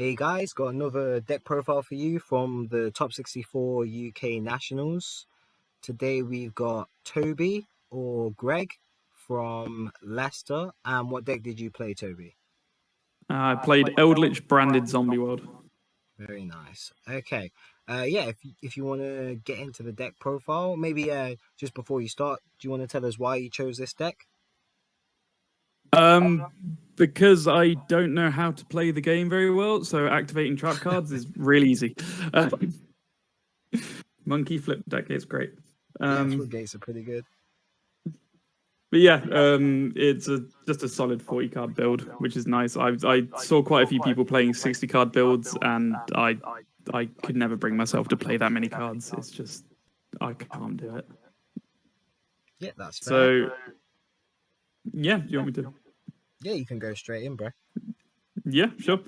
Hey guys, got another deck profile for you from the top 64 UK Nationals. Today we've got Toby or Greg from Leicester. And what deck did you play, Toby? I played Eldlich branded Zombie World. Very nice. Okay. Yeah, if you want to get into the deck profile, maybe just before you start, do you want to tell us why you chose this deck? Because I don't know how to play the game very well, so activating trap cards is really easy. Monkey flip deck is great. Yeah, floodgates are pretty good. But yeah, it's just a solid 40 card build, which is nice. I saw quite a few people playing 60 card builds, and I could never bring myself to play that many cards. It's just I can't do it. Yeah, that's fair. So yeah, do you want me to? Yeah, you can go straight in, bro. Yeah, sure.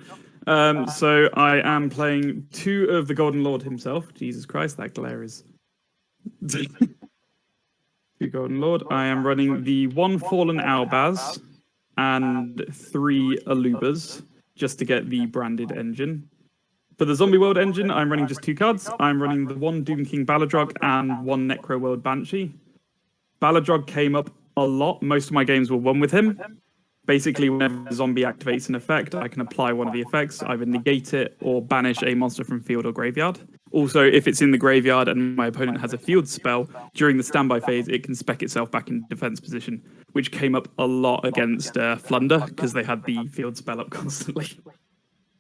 So I am playing two of the Golden Lord himself. Jesus Christ, that glare is. Two Golden Lord. I am running the one Fallen Albaz and three Alubas just to get the branded engine. For the Zombie World engine, I'm running just two cards. I'm running the one Doom King Baladrog and one Necro World Banshee. Baladrog came up a lot. Most of my games were won with him. Basically, whenever a zombie activates an effect, I can apply one of the effects, either negate it or banish a monster from field or graveyard. Also, if it's in the graveyard and my opponent has a field spell, during the standby phase, it can spec itself back in defense position, which came up a lot against Flunder, because they had the field spell up constantly.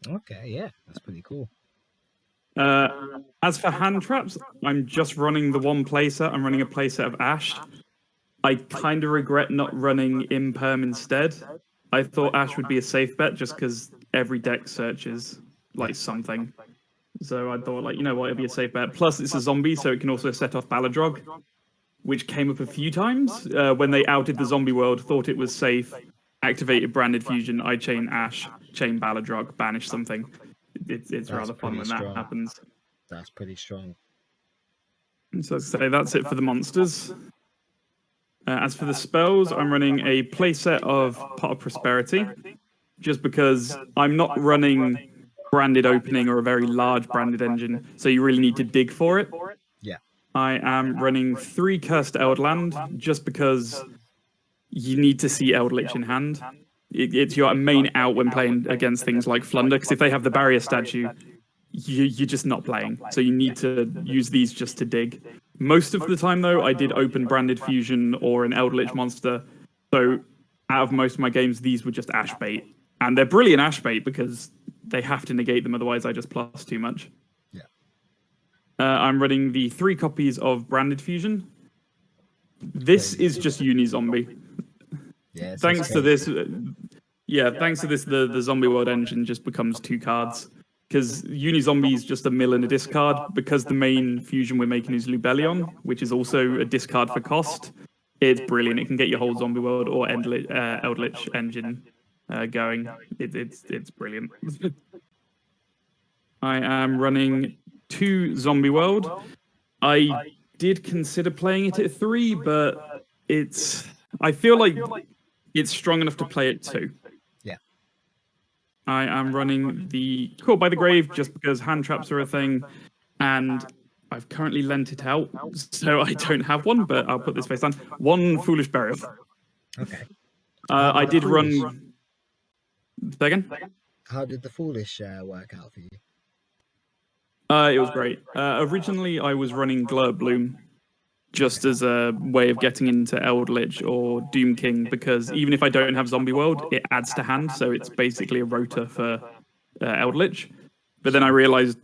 Okay, yeah, that's pretty cool. As for hand traps, I'm just running the one playset. I'm running a playset of Ash. I kind of regret not running Imperm instead. I thought Ash would be a safe bet just because every deck searches like something. So I thought, like, you know what, it'd be a safe bet. Plus, it's a zombie, so it can also set off Baladrog, which came up a few times. When they outed the zombie world, thought it was safe, activated Branded Fusion, I chain Ash, chain Baladrog, banish something. It's rather fun when that happens. That's pretty strong. So I'd say that's it for the monsters. As for the spells, I'm running a playset of Pot of Prosperity, just because I'm not running branded opening or a very large branded engine, so you really need to dig for it. Yeah. I am running 3 Cursed Eldland, just because you need to see Eldlich in hand. It's your main out when playing against things like Flunder, because if they have the barrier statue, you're just not playing. So you need to use these just to dig. Most of the time, though, I did open Branded Fusion or an Eldlich monster. So out of most of my games, these were just Ash bait. And they're brilliant Ash bait because they have to negate them, otherwise I just plus too much. Yeah. I'm running the 3 copies of Branded Fusion. This is just Uni Zombie. Yeah. Thanks to this, the Zombie World engine just becomes 2 cards. Because Uni Zombie is just a mill and a discard. Because the main fusion we're making is Lubellion, which is also a discard for cost. It's brilliant. It can get your whole Zombie World or Eldlich engine going. It's brilliant. I am running 2 Zombie World. I did consider playing it at 3, but I feel like it's strong enough to play at 2. Yeah. I am running the Caught by the Grave just because hand traps are a thing, and I've currently lent it out, so I don't have one, but I'll put this face down. 1 Foolish Burial. Okay. I did run... Say again? How did the Foolish work out for you? It was great. Originally, I was running Glur Bloom just as a way of getting into Eldlich or Doom King, because even if I don't have Zombie World, it adds to hand, so it's basically a rota for Eldlich. But then I realized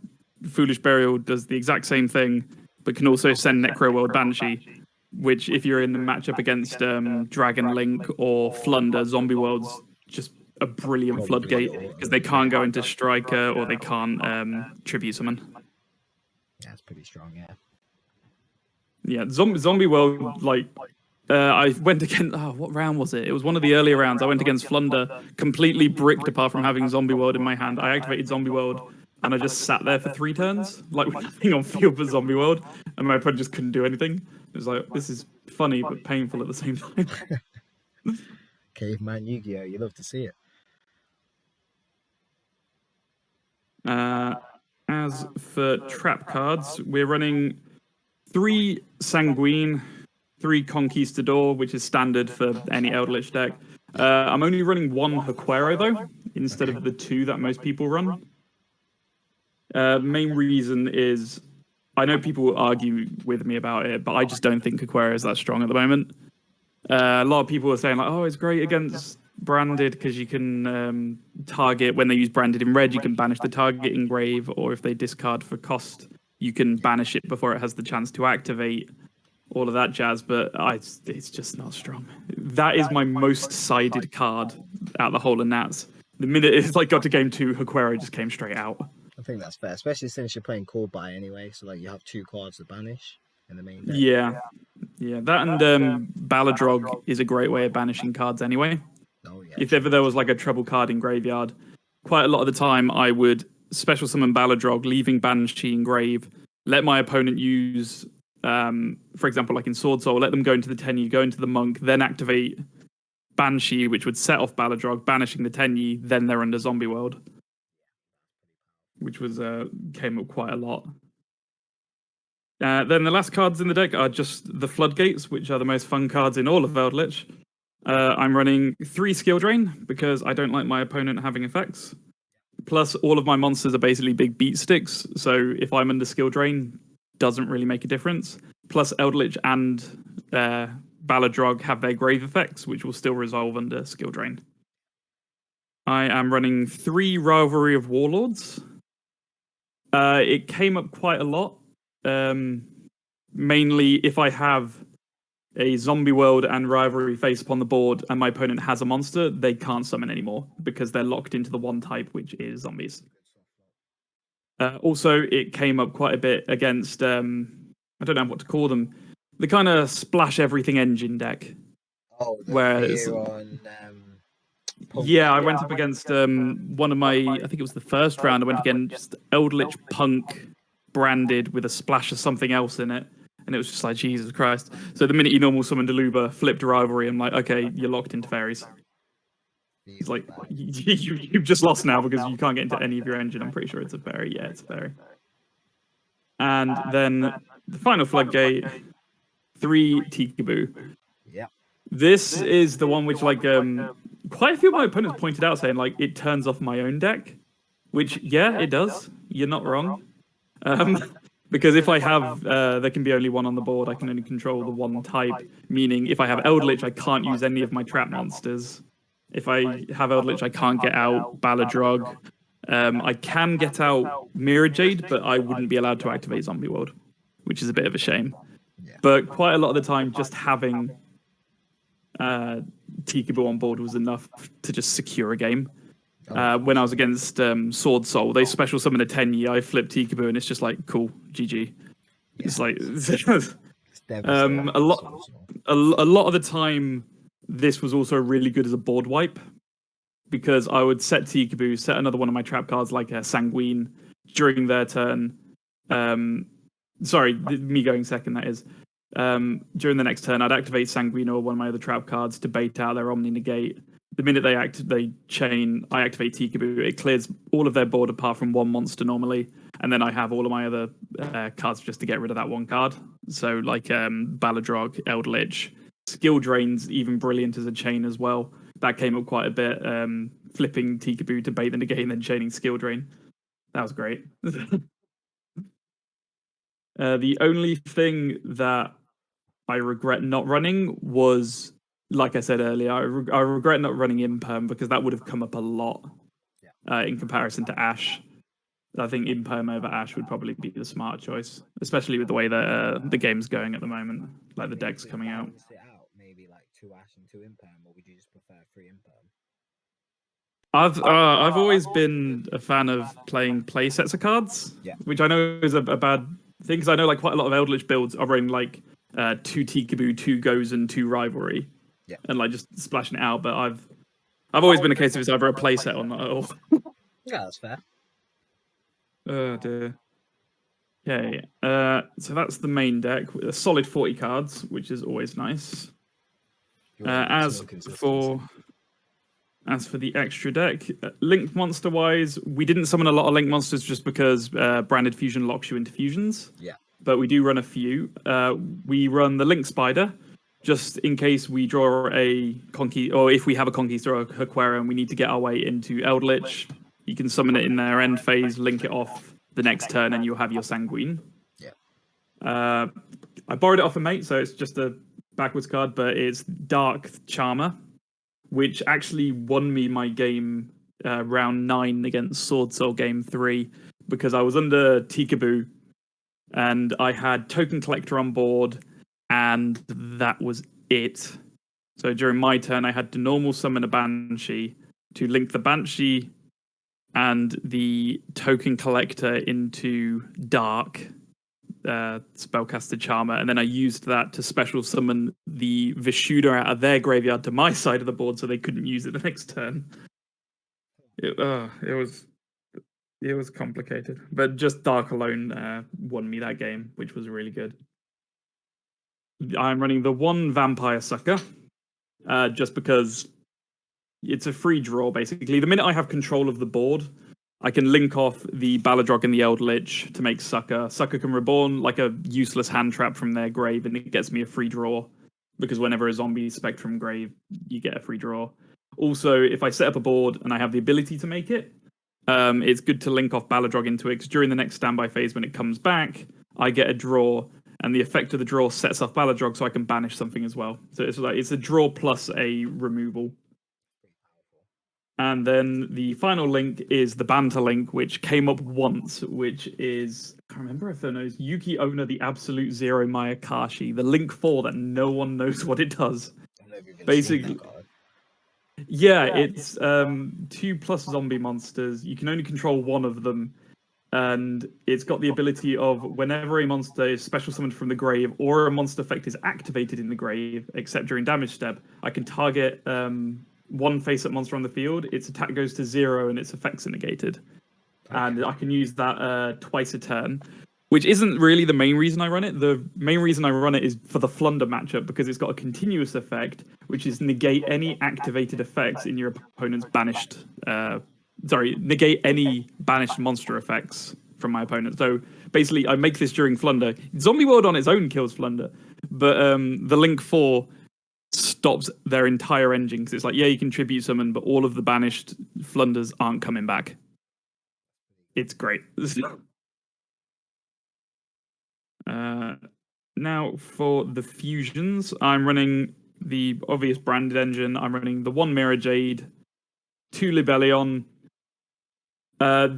Foolish Burial does the exact same thing, but can also send Necro World Banshee, which if you're in the matchup against Dragon Link or Flunder, Zombie World's just a brilliant floodgate, because they can't go into Striker or they can't Tribute Summon. That's pretty strong, yeah. Yeah, Zombie World, like, I went against, what round was it? It was one of the earlier rounds. I went against Flunder, completely bricked apart from having Zombie World in my hand. I activated Zombie World, and I just sat there for 3 turns, like with nothing on field for Zombie World, and my opponent just couldn't do anything. It was like, this is funny, but painful at the same time. Caveman Yugioh, you love to see it. As for trap cards, we're running 3 Sanguine, 3 Conquistador, which is standard for any Eldlich deck. I'm only running 1 Huquero, though, instead of the 2 that most people run. Main reason is, I know people argue with me about it, but I just don't think Huquero is that strong at the moment. A lot of people are saying, like, oh, it's great against branded because you can target, when they use branded in red, you can banish the target engrave, or if they discard for cost, you can banish it before it has the chance to activate, all of that jazz, but it's just not strong. That is my most sided card out the whole of Nats. The minute it's like got to game 2, Huquero just came straight out. I think that's fair, especially since you're playing Core Buy anyway, so like you have 2 cards to banish in the main deck. Yeah, that and Baladrog is a great way of banishing cards anyway. Oh, yeah, If ever there was like a trouble card in graveyard, quite a lot of the time I would special summon Baladrog, leaving Banshee in grave, let my opponent use, for example, like in Sword Soul, let them go into the Tenyi, go into the Monk, then activate Banshee, which would set off Baladrog, banishing the Tenyi, then they're under Zombie World, which was came up quite a lot. Then the last cards in the deck are just the Floodgates, which are the most fun cards in all of Eldlich. I'm running 3 Skill Drain because I don't like my opponent having effects. Plus, all of my monsters are basically big beat sticks, so if I'm under Skill Drain, doesn't really make a difference. Plus, Eldlich and Baladrog have their grave effects, which will still resolve under Skill Drain. I am running 3 Rivalry of Warlords. It came up quite a lot. Mainly if I have a Zombie World and Rivalry face upon the board and my opponent has a monster, they can't summon anymore because they're locked into the one type, which is zombies. Also, it came up quite a bit against, I don't know what to call them, the kind of splash everything engine deck. Oh, the Whereas, fear on... yeah, I went up against one of my, I think it was the first round, I went against Eldlich Punk branded with a splash of something else in it. And it was just like, Jesus Christ. So the minute you normal summoned Deluba, flipped Rivalry, I'm like, okay, you're locked into fairies. He's like, you've just lost now because you can't get into any of your engine. I'm pretty sure it's a fairy. Yeah, it's a fairy. And then the final Floodgate, 3 Tikaboo. Yeah. This is the one which, like, quite a few of my opponents pointed out, saying, like, it turns off my own deck. Which, yeah, it does. You're not wrong. Because if I have, there can be only 1 on the board, I can only control the 1 type, meaning if I have Eldlich, I can't use any of my trap monsters. If I have Eldlich, I can't get out Baladrog. I can get out Mirror Jade, but I wouldn't be allowed to activate Zombie World, which is a bit of a shame. Yeah. But quite a lot of the time, just having Tikaboo on board was enough to just secure a game. When I was against Sword Soul, they special summoned a Tenyi, I flipped Tikaboo, and it's just like, cool, GG. Yeah. It's like a lot of the time, this was also really good as a board wipe because I would set Tikaboo, set another one of my trap cards like a Sanguine during their turn. Sorry, me going second, that is. During the next turn, I'd activate Sanguine or one of my other trap cards to bait out their Omni Negate. The minute they chain, I activate Tikaboo. It clears all of their board apart from 1 monster normally, and then I have all of my other cards just to get rid of that 1 card. So like Baladrog, Eldlich, Skill Drain's even brilliant as a chain as well. That came up quite a bit. Flipping Tikaboo to bait the negate and then chaining Skill Drain. That was great. The only thing that I regret not running was, like I said earlier, I regret not running Imperm because that would have come up a lot in comparison to Ash. I think Imperm over Ash would probably be the smart choice, especially with the way that the game's going at the moment, like the deck's coming out. Maybe like 2 Ash and 2 Imperm, or would you just prefer 3 Imperm? I've always been a fan of playing play sets of cards, which I know is a bad thing because I know like quite a lot of Eldlich builds are running like 2 Tikaboo, 2 Goes, and 2 Rivalry, and like just splashing it out. But I've always been a case of it's either a play set or not at all. Yeah, that's fair. Oh dear. Okay, so that's the main deck with a solid 40 cards, which is always nice. As for As for the extra deck, Link monster wise, we didn't summon a lot of Link monsters just because branded fusion locks you into fusions. Yeah. But we do run a few. We run the Link Spider, just in case we draw a Conquistador, or if we have a Conquistador or a Aquarium, and we need to get our way into Eldlich. You can summon it in their end phase, link it off the next turn, and you'll have your Sanguine. Yeah. I borrowed it off a mate, so it's just a backwards card, but it's Dark Charmer, which actually won me my game round 9 against Sword Soul game 3, because I was under Tikaboo, and I had Token Collector on board, and that was it. So during my turn, I had to normal summon a Banshee to link the Banshee and the Token Collector into Dark Spellcaster Charmer, and then I used that to special summon the Vishuda out of their graveyard to my side of the board, so they couldn't use it the next turn. It was complicated, but just Dark alone won me that game, which was really good. I'm running the one Vampire Sucker, just because it's a free draw, basically. The minute I have control of the board, I can link off the Baladrog and the Eldlich to make Sucker. Sucker can reborn like a useless hand trap from their grave, and it gets me a free draw, because whenever a zombie spec from grave, you get a free draw. Also, if I set up a board and I have the ability to make it, it's good to link off Baladrog into it, because during the next standby phase, when it comes back, I get a draw, and the effect of the draw sets off Baladrog, so I can banish something as well. So it's a draw plus a removal. And then the final link is the Banter link, which came up once, which is, I can't remember if it knows, Yugioh the Absolute Zero Mayakashi, the link 4 that no one knows what it does. Basically, yeah, it's 2+ zombie monsters. You can only control one of them, and it's got the ability of whenever a monster is special summoned from the grave or a monster effect is activated in the grave, except during damage step, I can target one face-up monster on the field. Its attack goes to 0 and its effects are negated. Okay. And I can use that twice a turn, which isn't really the main reason I run it. The main reason I run it is for the Flunder matchup, because it's got a continuous effect, which is negate any activated effects in your opponent's banished... negate any banished monster effects from my opponent. So basically, I make this during Flunder. Zombie World on its own kills Flunder, but the Link 4 stops their entire engine, because it's like, yeah, you can tribute summon, but all of the banished Flunders aren't coming back. It's great. Now for the fusions, I'm running the obvious branded engine. I'm running the 1 Mirror Jade, 2 Libellion.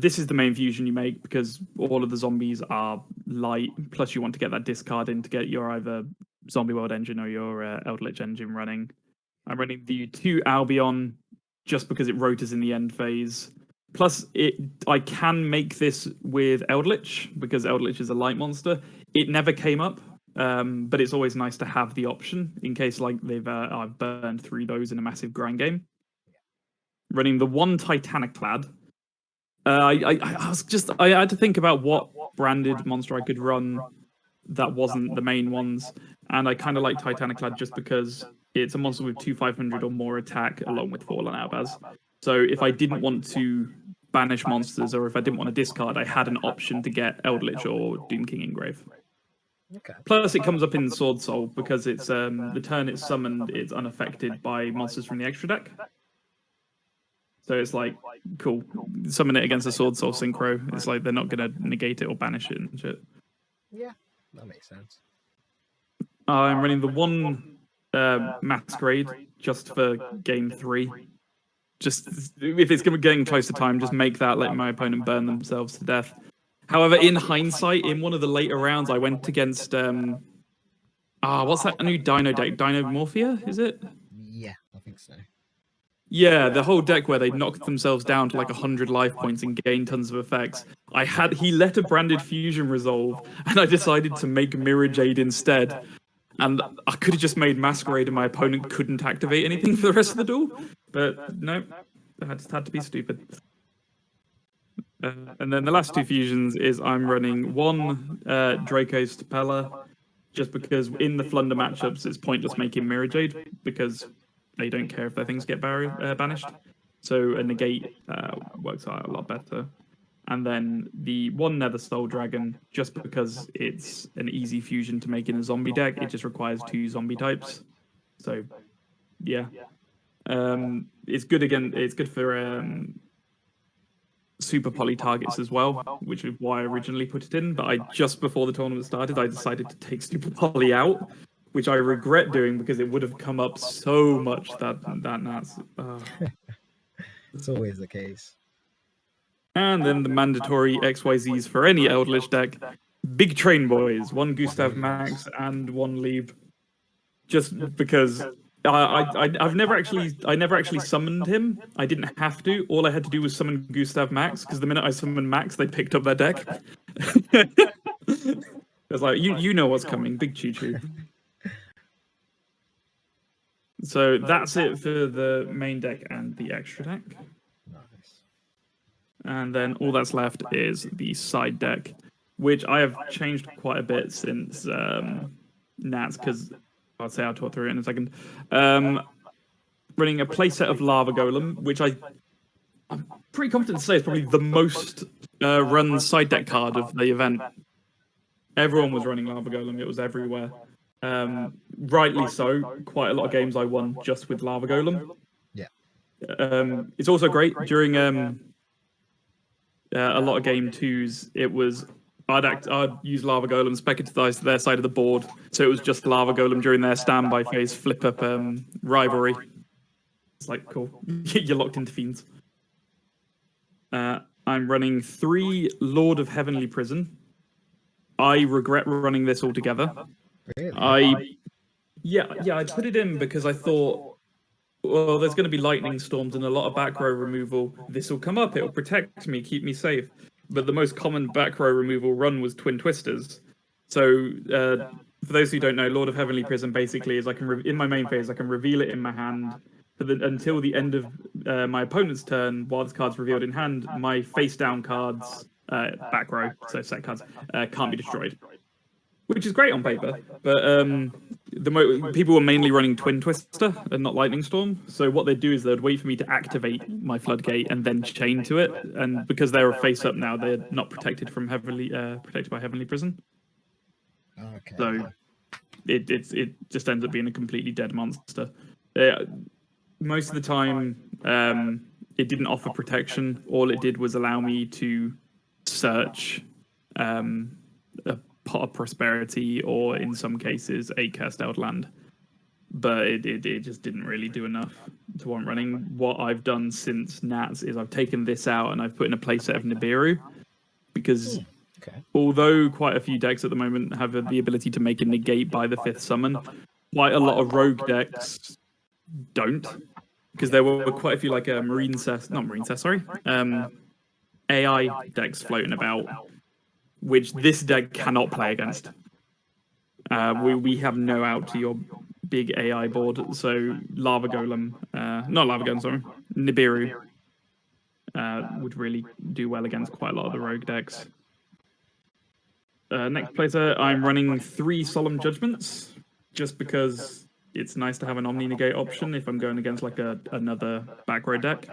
This is the main fusion you make, because all of the zombies are light, plus you want to get that discard in to get your either Zombie World engine or your Eldlich engine running. I'm running the 2 Albion, just because it rotors in the end phase. Plus, I can make this with Eldlich, because Eldlich is a light monster. It never came up, but it's always nice to have the option, in case like I've burned through those in a massive grind game. Running the 1 Titaniclad. I had to think about what branded monster I could run that wasn't the main ones, and I kind of like Titaniclad just because it's a monster with 2 500 or more attack along with Fallen Albaz. So if I didn't want to banish monsters, or if I didn't want to discard, I had an option to get Eldlich or Doom King Engrave. Okay. Plus, it comes up in Sword Soul, because it's the turn it's summoned, it's unaffected by monsters from the extra deck. So it's like, cool, summon it against a Sword Soul Synchro. It's like they're not going to negate it or banish it and shit. Yeah, that makes sense. I'm running the 1 Masquerade just for game 3. Just if it's getting close to time, just make that, let my opponent burn themselves to death. However, in hindsight, in one of the later rounds, I went against what's that new Dino deck? Dinomorphia, is it? Yeah, I think so. Yeah, the whole deck where they knocked themselves down to like 100 life points and gained tons of effects. He let a branded fusion resolve, and I decided to make Mirror Jade instead. And I could have just made Masquerade, and my opponent couldn't activate anything for the rest of the duel. But no, I just had to be stupid. And then the last 2 fusions is I'm running 1 Draco's Tapella, just because in the Flunder matchups it's pointless making Mirror Jade, because they don't care if their things get banished. so a negate works out a lot better. And then the one Nether Soul Dragon, just because it's an easy fusion to make in a zombie deck, it just requires 2 zombie types. So, yeah. It's good again. It's good for super poly targets as well, which is why I originally put it in. But just before the tournament started, I decided to take super poly out, which I regret doing because it would have come up so much that Nats. It's always the case. And then the mandatory XYZs for any Eldlich deck. Big Train Boys, 1 Gustav Max and 1 Lieb. Just because I've never actually summoned him. I didn't have to. All I had to do was summon Gustav Max, because the minute I summoned Max, they picked up their deck. It's like, you know what's coming, big choo-choo. So that's it for the main deck and the extra deck. Nice. And then all that's left is the side deck, which I have changed quite a bit since Nats, because I'll say I'll talk through it in a second. Running a playset of Lava Golem, which I'm pretty confident to say is probably the most run side deck card of the event. Everyone was running Lava Golem, it was everywhere. Rightly so, quite a lot of games I won just with Lava Golem. Yeah. It's also great during a lot of game 2s, it was I'd use Lava Golem, spec it to their side of the board, so it was just Lava Golem during their standby phase, flip up Rivalry. It's like, cool, you're locked into Fiends. I'm running 3 Lord of Heavenly Prison. I regret running this altogether. Really? I put it in because I thought, well, there's going to be lightning storms and a lot of back row removal. This will come up, it'll protect me, keep me safe. But the most common back row removal run was Twin Twisters. So, for those who don't know, Lord of Heavenly Prison basically is I can, in my main phase, I can reveal it in my hand until the end of my opponent's turn. While this card's revealed in hand, my face down cards, back row, so set cards, can't be destroyed. Which is great on paper, but people were mainly running Twin Twister and not Lightning Storm. So what they'd do is they'd wait for me to activate my Floodgate and then chain to it. And because they're face up now, they're not protected from protected by Heavenly Prison. Okay. So it just ends up being a completely dead monster. Most of the time, it didn't offer protection. All it did was allow me to search a Pot of Prosperity, or in some cases, a Cursed Land. But it just didn't really do enough to warrant running. What I've done since Nats is I've taken this out and I've put in a playset of Nibiru, because although quite a few decks at the moment have the ability to make a negate by the 5th summon, quite a lot of rogue decks don't, because there were quite a few like AI decks floating about, which this deck cannot play against. We have no out to your big AI board, so Lava Golem, not Lava Golem, sorry, Nibiru would really do well against quite a lot of the rogue decks. Next playset, I'm running 3 Solemn Judgments, just because it's nice to have an Omni Negate option if I'm going against like another back row deck.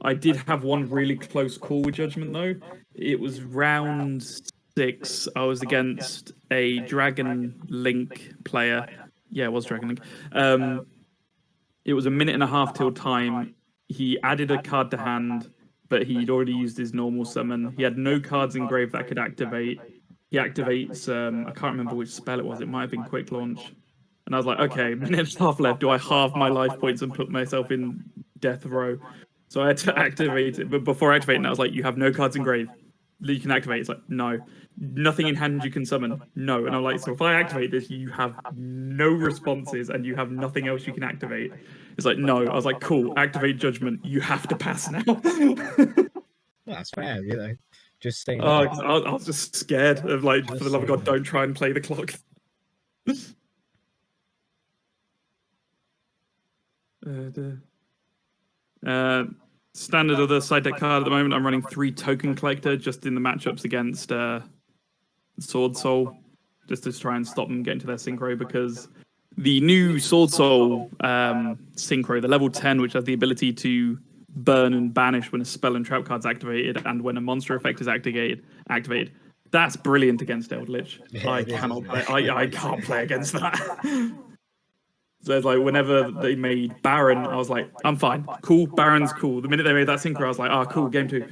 I did have one really close call with Judgment though. It was round 6. I was against a Dragon Link player. Yeah, it was Dragon Link. It was a minute and a half till time. He added a card to hand, but he'd already used his normal summon. He had no cards in grave that could activate. He activates, I can't remember which spell it was. It might have been Quick Launch. And I was like, okay, minute and a half left. Do I halve my life points and put myself in death row? So I had to activate it. But before activating it, I was like, you have no cards in grave that you can activate. It's like, no. Nothing in hand you can summon. No. And I'm like, so if I activate this, you have no responses and you have nothing else you can activate. It's like, no. I was like, cool, activate Judgment. You have to pass now. That's fair, you know. Just staying. I was just scared of, like, for the love of God, don't try and play the clock. Standard of the side deck card at the moment, I'm running 3 Token Collector just in the matchups against Sword Soul, just to try and stop them getting to their synchro, because the new Sword Soul synchro, the level 10, which has the ability to burn and banish when a spell and trap card's activated, and when a monster effect is activated. That's brilliant against Eldlich. Yeah, I it is, cannot isn't play. it? I can't play against that. So it's like whenever they made Baron, I was like, I'm fine, cool. Baron's cool. The minute they made that synchro, I was like, cool, game 2.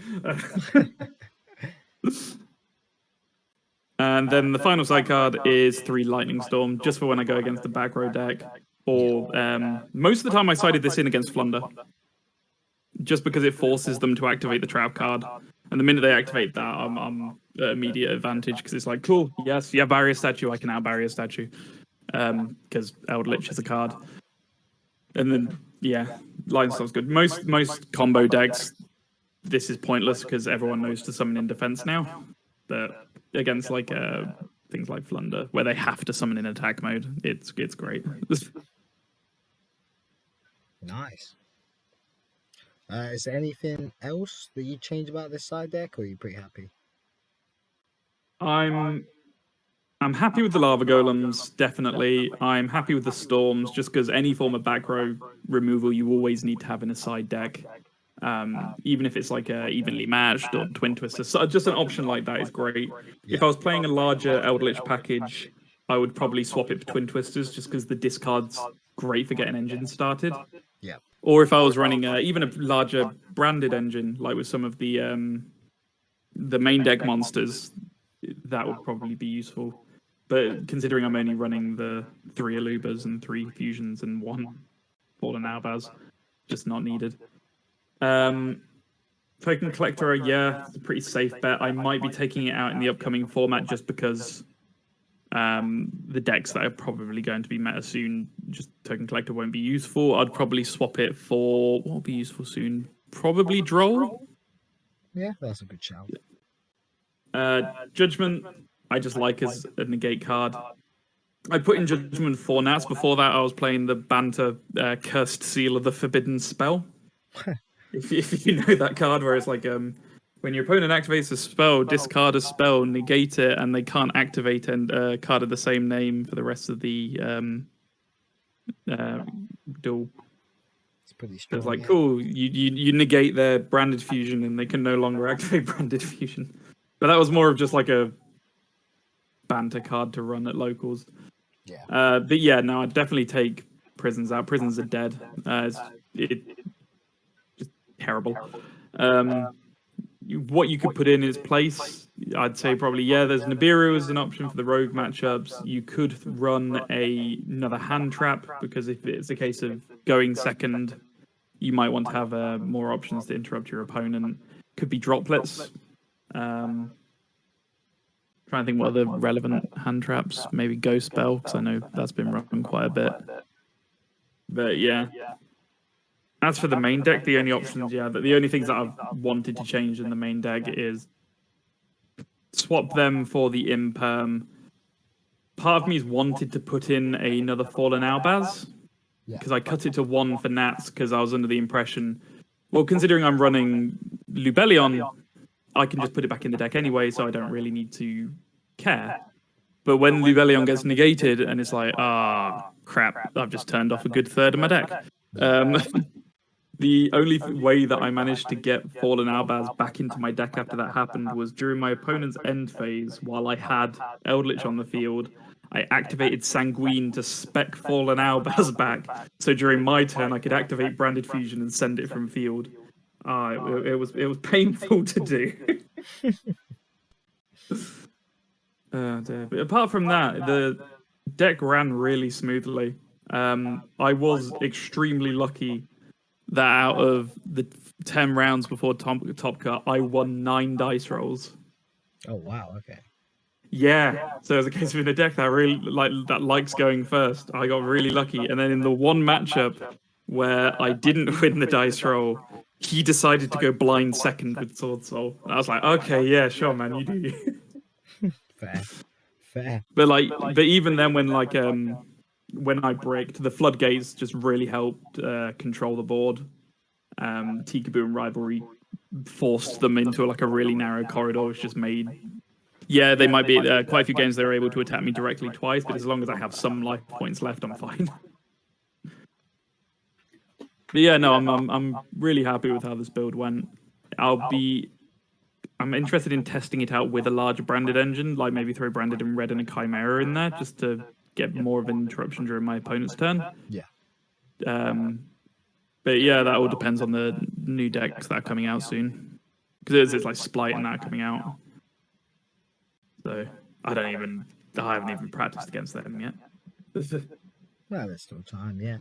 And then the final side card is 3 Lightning Storm, just for when I go against the back row deck. Or most of the time I sided this in against Flunder, just because it forces them to activate the trap card. And the minute they activate that, I'm at immediate advantage, because it's like, cool, yes, yeah, barrier statue, I can out barrier statue. Because Eldlich is a card. And then, yeah, Lightning Storm's good. Most combo decks, this is pointless, because everyone knows to summon in defense now. But against like things like Flunder, where they have to summon in attack mode, it's great. Nice. Is there anything else that you change about this side deck, or are you pretty happy? I'm happy with the lava golems, definitely. I'm happy with the storms, just because any form of back row removal you always need to have in a side deck. Even if it's like evenly matched or twin twisters, so just an option like that is great. Yeah. If I was playing a larger Eldlich package, I would probably swap it for twin twisters, just because the discard's great for getting engines started. Yeah. Or if I was running even a larger branded engine, like with some of the main deck monsters, that would probably be useful. But considering I'm only running the 3 Alubas and 3 Fusions and 1 Fallen Albaz, just not needed. Token Collector, yeah, it's a pretty safe bet. I might be taking it out in the upcoming format, just because the decks that are probably going to be meta soon, just Token Collector won't be useful. I'd probably swap it for, what will be useful soon? Probably Droll. Yeah, that's a good shout. Judgment, I just like as a negate card. I put in Judgment for Nats. Before that, I was playing the banter Cursed Seal of the Forbidden Spell. if you know that card, where it's like when your opponent activates a spell, discard a spell, negate it, and they can't activate a card of the same name for the rest of the duel. It's pretty strong. It's like, cool, you negate their branded fusion, and they can no longer activate branded fusion. But that was more of just like a banter card to run at locals. Yeah. But yeah, no, I'd definitely take Prisons out. Prisons are dead. It's just terrible. What you could put in its place, I'd say probably, yeah, there's Nibiru as an option for the rogue matchups. You could run another hand trap, because if it's a case of going second, you might want to have more options to interrupt your opponent. Could be droplets. Trying to think what other relevant hand traps. Maybe Ghost Spell, because I know that's been run quite a bit. But yeah. As for the main deck, the only options, the only things that I've wanted to change in the main deck is swap them for the Imperm. Part of me's wanted to put in another Fallen Albaz, because I cut it to 1 for Nats, because I was under the impression, well, considering I'm running Lubellion, I can just put it back in the deck anyway, so I don't really need to care. But when Lubellion gets negated, and it's like, crap, I've just turned off a good third of my deck. The only way that I managed to get Fallen Albaz back into my deck after that happened was during my opponent's end phase, while I had Eldlich on the field, I activated Sanguine to spec Fallen Albaz back, so during my turn I could activate Branded Fusion and send it from field. It was painful to do. But apart from that, the deck ran really smoothly. I was extremely lucky that out of the 10 rounds before top cut, I won 9 dice rolls. Oh wow, okay. Yeah, so as a case of in a deck that likes going first, I got really lucky. And then in the one matchup where I didn't win the dice roll, he decided to go blind second with Sword Soul. And I was like, okay, yeah, sure, man, you do you. Fair. But even then, when when I bricked, the floodgates just really helped control the board. Tikaboo and Rivalry forced them into like a really narrow corridor, which just made... Yeah, they might be quite a few games they were able to attack me directly twice, but as long as I have some life points left, I'm fine. But yeah, no, I'm really happy with how this build went. I'm interested in testing it out with a larger branded engine, like maybe throw branded and red and a chimera in there, just to get more of an interruption during my opponent's turn. Yeah. But yeah, that all depends on the new decks that are coming out soon, because it's like Splight and that coming out. So I haven't even practiced against them yet. Well, there's still time, yeah.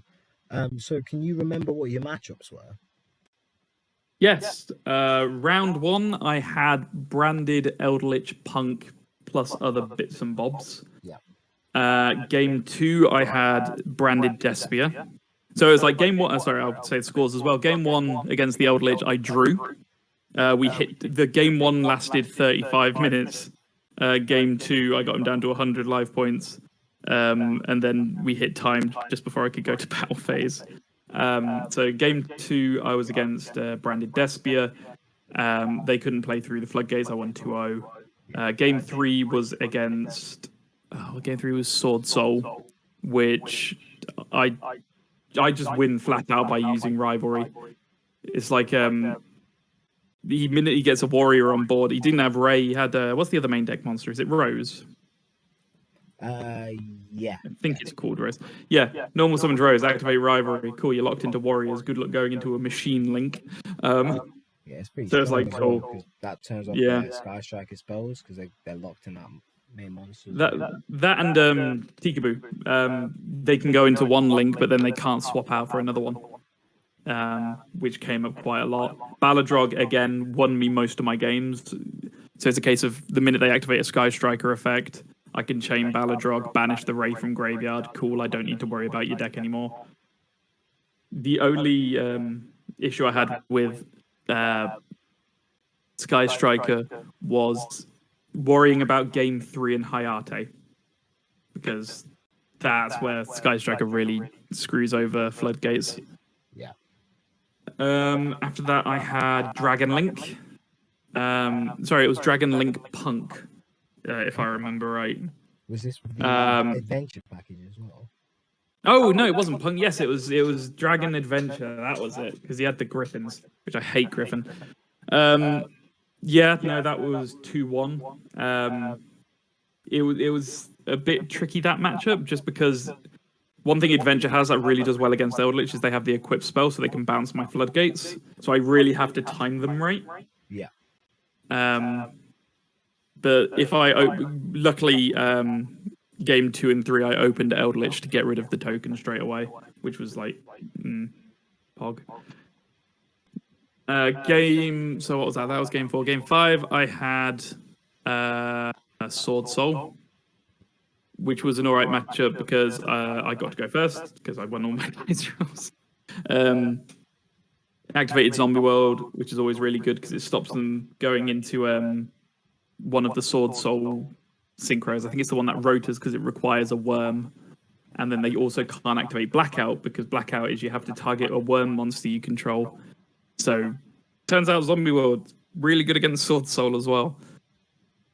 So can you remember what your matchups were? Yes, round one, I had branded Eldlich Punk plus other bits and bobs. Yeah. Game two, I had branded Despia. So it was like game one. Sorry, I'll say the scores as well. Game one against the Eldlich, I drew. We hit the game one lasted 35 minutes. Game two, I got him down to 100 life points. And then we hit time just before I could go to battle phase. So game two, I was against branded Despia. They couldn't play through the floodgates. I won 2-0. Game three was against. Game three was Sword Soul, which I just win flat out by using rivalry. It's like the minute he gets a warrior on board, he didn't have Ray. He had what's the other main deck monster? Is it Rose? Yeah. I think it's called Rose. Yeah, normal summons Rose, activate rivalry. Cool, you're locked into warriors. Good luck going into a machine link. Yeah, it's pretty So it's strong like as well, cool. 'cause that turns off Yeah. their Sky Striker spells because they're locked in that main monster. That and Tikaboo, they can go into one link, but then they can't swap out for another one, which came up quite a lot. Baladrog again won me most of my games, so it's a case of the minute they activate a Sky Striker effect, I can chain Baladrog, banish the Ray from graveyard. Cool, I don't need to worry about your deck anymore. The only issue I had with Sky Striker was worrying about game three in Hayate, because that's where Sky Striker really screws over floodgates. Yeah. After that, I had Dragon Link. Sorry, it was Dragon Link Punk, if I remember right. Was this the adventure package as well? Oh no, it wasn't Punk. Yes, it was Dragon Adventure. That was it, because he had the Griffins, which I hate Griffin. Yeah, no, that was 2-1. It was a bit tricky, that matchup, just because one thing Adventure has that really does well against Eldlich is they have the equip spell, so they can bounce my floodgates. So I really have to time them right. Yeah. But if luckily, game 2 and 3, I opened Eldlich to get rid of the token straight away, which was like, pog. So what was that? That was game 4. Game 5, I had a Sword Soul, which was an alright matchup because I got to go first because I won all my dice rolls. Activated Zombie World, which is always really good because it stops them going into one of the Sword Soul synchros. I think it's the one that rotors because it requires a worm. And then they also can't activate Blackout because Blackout is you have to target a worm monster you control. So turns out Zombie World really good against Sword Soul as well.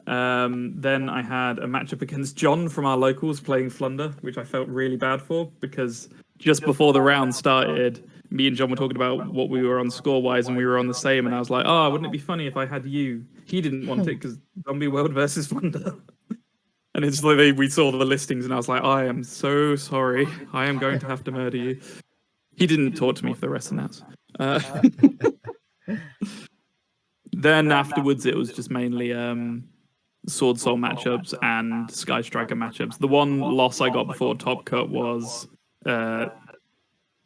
Then I had a matchup against John from our locals playing Flunder, which I felt really bad for because just before the round started, me and John were talking about what we were on score-wise, and we were on the same, and I was like, oh, wouldn't it be funny if I had you? He didn't want it because Zombie World versus Flunder. And it's like we saw the listings, and I was like, I am so sorry. I am going to have to murder you. He didn't talk to me for the rest of that. Then afterwards, it was just mainly Sword Soul matchups and Sky Striker matchups. The one loss I got before Top Cut was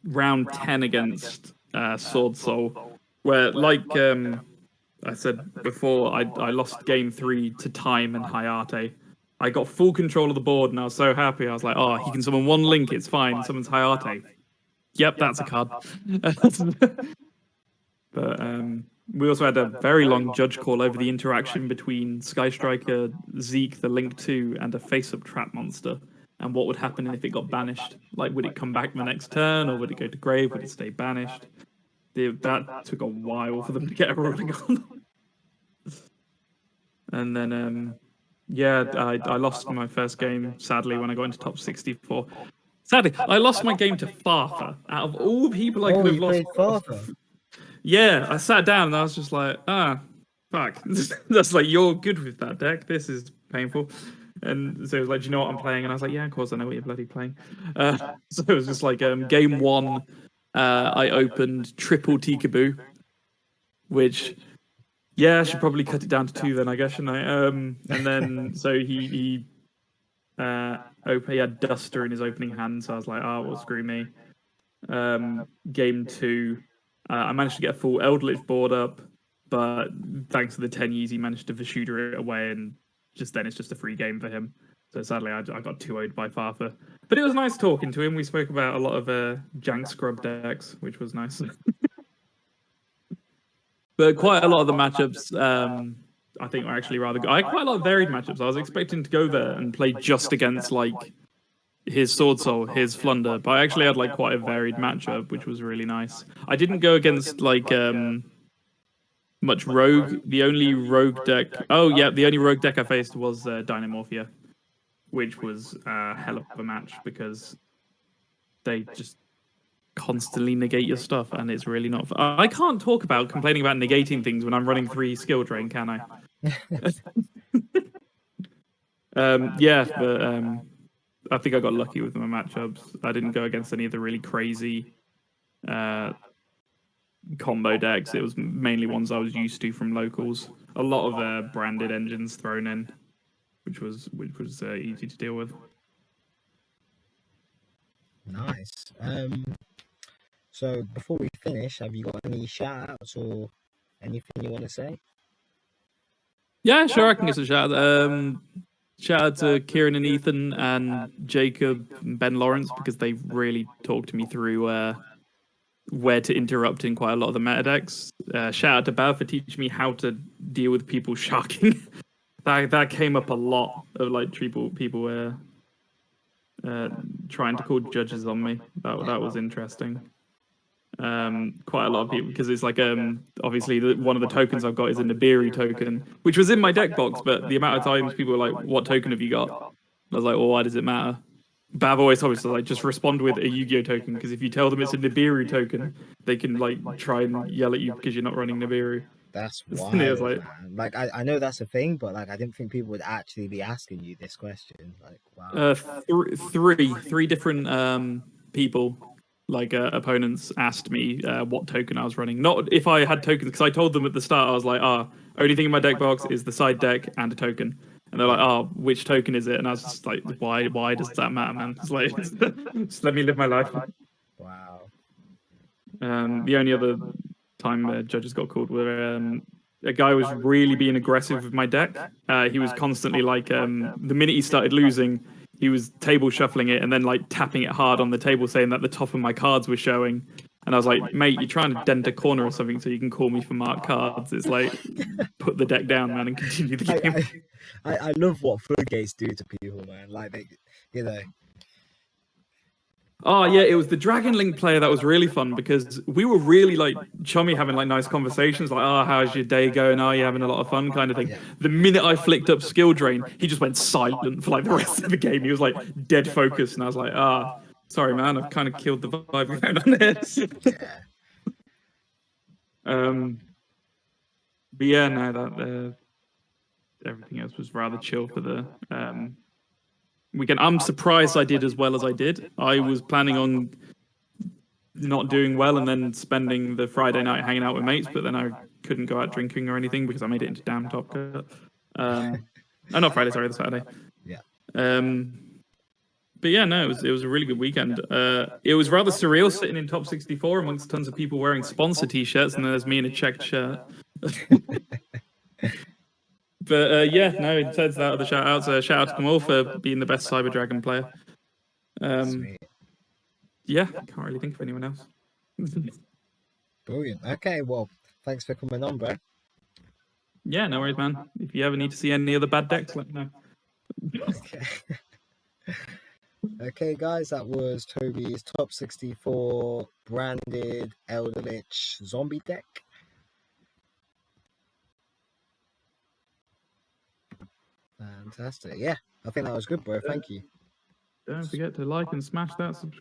round 10 against Sword Soul, where, like I said before, I lost game 3 to Time and Hayate. I got full control of the board, and I was so happy. I was like, oh, he can summon one Link, it's fine. Summons Hayate. Yep, that's a card. But we also had a very long judge call over the interaction between Sky Striker, Zeke, the Link 2, and a face-up trap monster, and what would happen if it got banished. Like, would it come back the next turn, or would it go to grave? Would it stay banished? That took a while for them to get a ruling on. And then, I lost my first game, sadly, when I got into top 64. Sadly, I lost my game to Farther. Out of all the people I Oh, could have you lost, played Father. yeah, I sat down and I was just like, fuck. That's like, you're good with that deck. This is painful. And so it was like, do you know what I'm playing? And I was like, yeah, of course I know what you're bloody playing. So it was just like, game one, I opened triple Tikaboo, which, yeah, I should probably cut it down to two then, I guess, shouldn't I? And then, so he had Duster in his opening hand, so I was like, oh, well, screw me. Game two, I managed to get a full Eldlich board up, but thanks to the 10 Yeezy, he managed to Vashuder it away, and just then it's just a free game for him. So sadly, I got 2-0'd by Farther. But it was nice talking to him. We spoke about a lot of Jank Scrub decks, which was nice. But quite a lot of the matchups, I think, were actually rather good. I had quite a lot of varied matchups. I was expecting to go there and play just against, like, his Sword Soul, his Flunder, but I actually had like quite a varied matchup, which was really nice. I didn't go against like much Rogue. The only Rogue deck, oh yeah, the only Rogue deck I faced was Dynamorphia, which was a hell of a match because they just constantly negate your stuff, and it's really not. I can't talk about complaining about negating things when I'm running 3 skill drain, can I? Yeah, but I think I got lucky with my matchups. I didn't go against any of the really crazy combo decks. It was mainly ones I was used to from locals. A lot of branded engines thrown in, which was easy to deal with. Nice. So before we finish, have you got any shout outs or anything you want to say? Yeah, sure, I can give some shout out. Shout out to Kieran and Ethan and Jacob and Ben Lawrence because they really talked me through where to interrupt in quite a lot of the meta decks. Shout out to Bav for teaching me how to deal with people sharking. that came up a lot of like people were trying to call judges on me. That was interesting. Quite a lot of people because it's like obviously one of the tokens I've got is a Nibiru token, which was in my deck box, but the amount of times people were like, "What token have you got?" I was like, "Well, why does it matter?" Bav always told me to like just respond with a Yugioh token because if you tell them it's a Nibiru token, they can like try and yell at you because you're not running Nibiru. That's And it was wild, like man. Like I know that's a thing, but like I didn't think people would actually be asking you this question. Like, wow. three different people like opponents asked me what token I was running. Not if I had tokens, because I told them at the start I was like, only thing in my deck box is the side deck and a token. And they're like, which token is it? And I was just like, why does that matter, man? It's like, just let me live my life. Wow. The only other time judges got called were a guy was really being aggressive with my deck. He was constantly like, the minute he started losing, he was table shuffling it and then like tapping it hard on the table, saying that the top of my cards were showing. And I was like, mate, you're trying to dent a corner or something so you can call me for marked cards. It's like, put the deck down, man, and continue the game. I love what floodgates do to people, man. Like they, you know. Oh yeah, it was the Dragon Link player that was really fun because we were really like chummy, having like nice conversations, like, "Oh, how's your day going? Are you having a lot of fun?" kind of thing. Yeah. The minute I flicked up skill drain, he just went silent for like the rest of the game. He was like dead focused, and I was like, sorry, man, I've kind of killed the vibe going on this." Yeah. But yeah, no, that everything else was rather chill for the weekend. I'm surprised I did as well as I did. I was planning on not doing well and then spending the Friday night hanging out with mates, but then I couldn't go out drinking or anything because I made it into damn Top Cut. Not Friday, sorry, the Saturday. Yeah. But yeah, no, it was a really good weekend. It was rather surreal sitting in top 64 amongst tons of people wearing sponsor t-shirts, and then there's me in a checked shirt. But yeah, no, in terms of that, other shout outs, shout out to them all for being the best Cyber Dragon player. Sweet. Yeah, can't really think of anyone else. Brilliant. Okay, well, thanks for coming on, bro. Yeah, no worries, man. If you ever need to see any other bad decks, let me know. Okay. Okay, guys, that was Toby's top 64 branded Eldlich zombie deck. Fantastic. Yeah, I think that was good, bro. Thank you. Don't forget to like and smash that subscribe